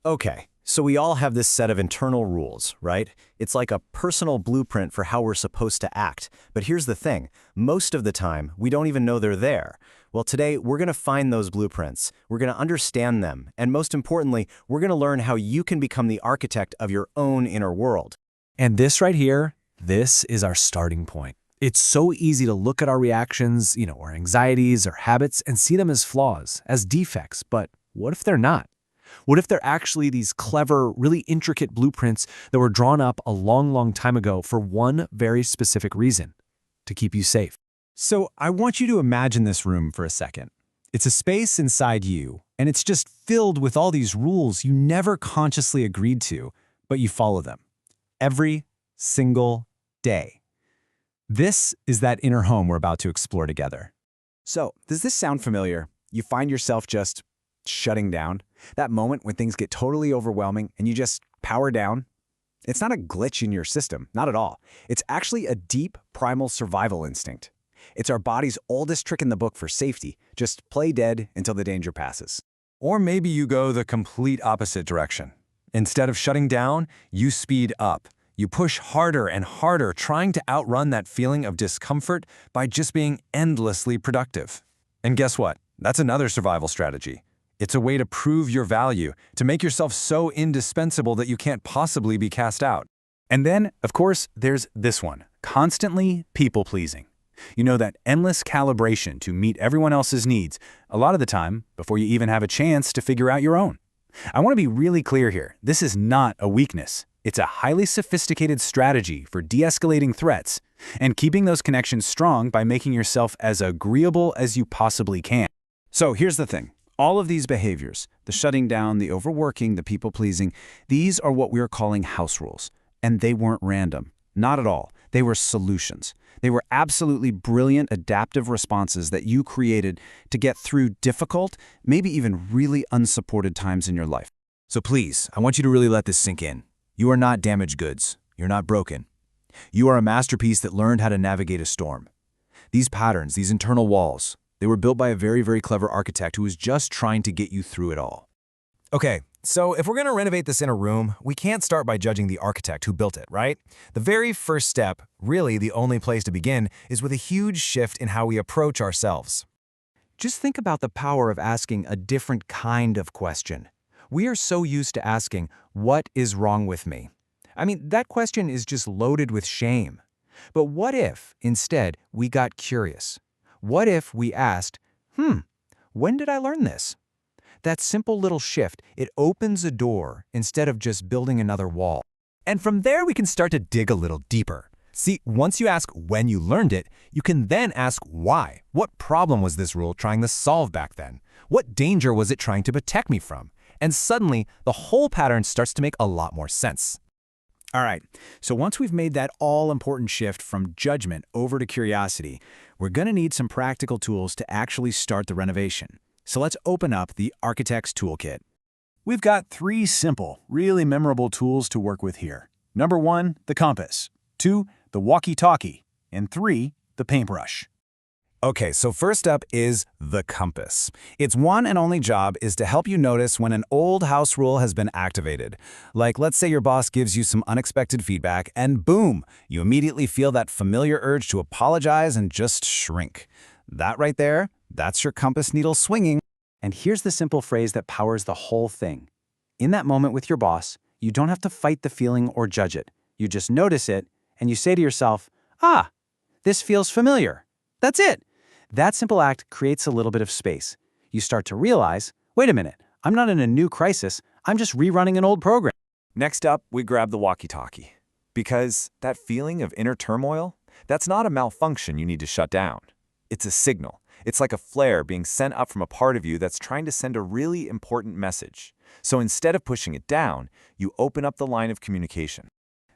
Okay, so we all have this set of internal rules, right? It's like a personal blueprint for how we're supposed to act. But here's the thing, most of the time, we don't even know they're there. Well, today, we're going to find those blueprints, we're going to understand them, and most importantly, we're going to learn how you can become the architect of your own inner world. And this right here, this is our starting point. It's so easy to look at our reactions, our anxieties, our habits, and see them as flaws, as defects. But what if they're not? What if they're actually these clever, really intricate blueprints that were drawn up a long, long time ago for one very specific reason: to keep you safe? So I want you to imagine this room for a second. It's a space inside you, and it's just filled with all these rules you never consciously agreed to, but you follow them every single day. This is that inner home we're about to explore together. So, does this sound familiar? You find yourself just shutting down? That moment when things get totally overwhelming and you just power down? It's not a glitch in your system, not at all. It's actually a deep, primal survival instinct. It's our body's oldest trick in the book for safety. Just play dead until the danger passes. Or maybe you go the complete opposite direction. Instead of shutting down, you speed up. You push harder and harder, trying to outrun that feeling of discomfort by just being endlessly productive. And guess what? That's another survival strategy. It's a way to prove your value, to make yourself so indispensable that you can't possibly be cast out. And then, of course, there's this one, constantly people-pleasing. You know, that endless calibration to meet everyone else's needs, a lot of the time, before you even have a chance to figure out your own. I want to be really clear here. This is not a weakness. It's a highly sophisticated strategy for de-escalating threats and keeping those connections strong by making yourself as agreeable as you possibly can. So here's the thing. All of these behaviors, the shutting down, the overworking, the people-pleasing, these are what we're calling house rules. And they weren't random. Not at all. They were solutions. They were absolutely brilliant adaptive responses that you created to get through difficult, maybe even really unsupported times in your life. So please, I want you to really let this sink in. You are not damaged goods. You're not broken. You are a masterpiece that learned how to navigate a storm. These patterns, these internal walls, they were built by a very, very clever architect who was just trying to get you through it all. Okay, so if we're going to renovate this inner room, we can't start by judging the architect who built it, right? The very first step, really the only place to begin, is with a huge shift in how we approach ourselves. Just think about the power of asking a different kind of question. We are so used to asking, "What is wrong with me?" I mean, that question is just loaded with shame. But what if, instead, we got curious? What if we asked, when did I learn this? That simple little shift, it opens a door instead of just building another wall. And from there, we can start to dig a little deeper. See, once you ask when you learned it, you can then ask why. What problem was this rule trying to solve back then? What danger was it trying to protect me from? And suddenly, the whole pattern starts to make a lot more sense. All right, so once we've made that all-important shift from judgment over to curiosity, we're going to need some practical tools to actually start the renovation. So let's open up the Architect's Toolkit. We've got 3 simple, really memorable tools to work with here. Number 1, the compass. 2, the walkie-talkie. And 3, the paintbrush. Okay, so first up is the compass. Its one and only job is to help you notice when an old house rule has been activated. Like, let's say your boss gives you some unexpected feedback, and boom, you immediately feel that familiar urge to apologize and just shrink. That right there, that's your compass needle swinging. And here's the simple phrase that powers the whole thing. In that moment with your boss, you don't have to fight the feeling or judge it. You just notice it, and you say to yourself, this feels familiar. That's it. That simple act creates a little bit of space. You start to realize, wait a minute, I'm not in a new crisis, I'm just rerunning an old program. Next up, we grab the walkie-talkie. Because that feeling of inner turmoil, that's not a malfunction you need to shut down. It's a signal. It's like a flare being sent up from a part of you that's trying to send a really important message. So instead of pushing it down, you open up the line of communication.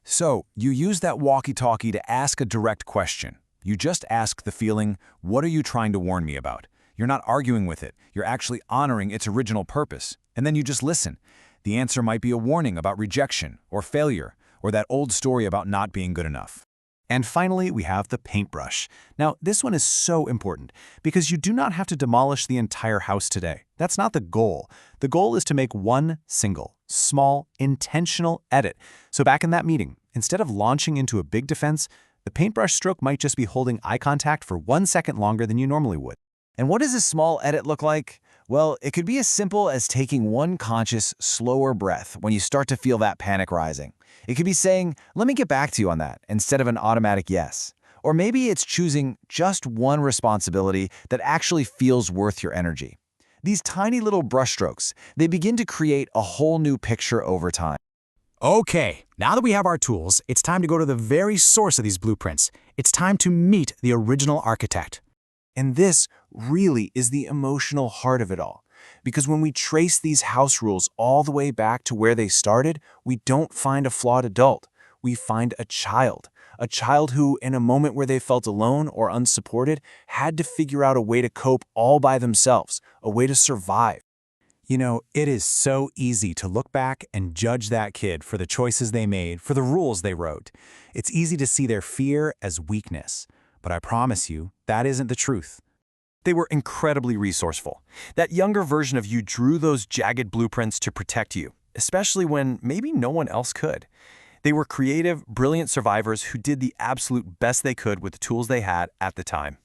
So you use that walkie-talkie to ask a direct question. You just ask the feeling, what are you trying to warn me about? You're not arguing with it. You're actually honoring its original purpose. And then you just listen. The answer might be a warning about rejection or failure, or that old story about not being good enough. And finally, we have the paintbrush. Now, this one is so important because you do not have to demolish the entire house today. That's not the goal. The goal is to make one single, small, intentional edit. So back in that meeting, instead of launching into a big defense, the paintbrush stroke might just be holding eye contact for 1 second longer than you normally would. And what does a small edit look like? Well, it could be as simple as taking one conscious, slower breath when you start to feel that panic rising. It could be saying, let me get back to you on that, instead of an automatic yes. Or maybe it's choosing just one responsibility that actually feels worth your energy. These tiny little brushstrokes, they begin to create a whole new picture over time. Okay, now that we have our tools, it's time to go to the very source of these blueprints. It's time to meet the original architect. And this really is the emotional heart of it all. Because when we trace these house rules all the way back to where they started, we don't find a flawed adult. We find a child who, in a moment where they felt alone or unsupported, had to figure out a way to cope all by themselves, a way to survive. You know, it is so easy to look back and judge that kid for the choices they made, for the rules they wrote. It's easy to see their fear as weakness. But I promise you, that isn't the truth. They were incredibly resourceful. That younger version of you drew those jagged blueprints to protect you, especially when maybe no one else could. They were creative, brilliant survivors who did the absolute best they could with the tools they had at the time.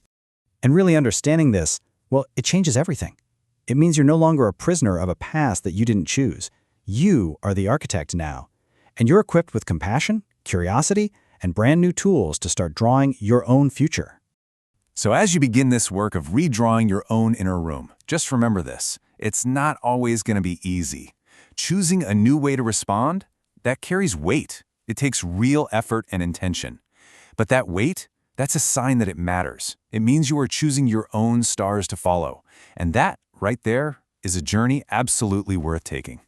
And really understanding this, well, it changes everything. It means you're no longer a prisoner of a past that you didn't choose. You are the architect now. And you're equipped with compassion, curiosity, and brand new tools to start drawing your own future. So as you begin this work of redrawing your own inner room, just remember this: it's not always going to be easy. Choosing a new way to respond, that carries weight. It takes real effort and intention. But that weight, that's a sign that it matters. It means you are choosing your own stars to follow. And that, right there, is a journey absolutely worth taking.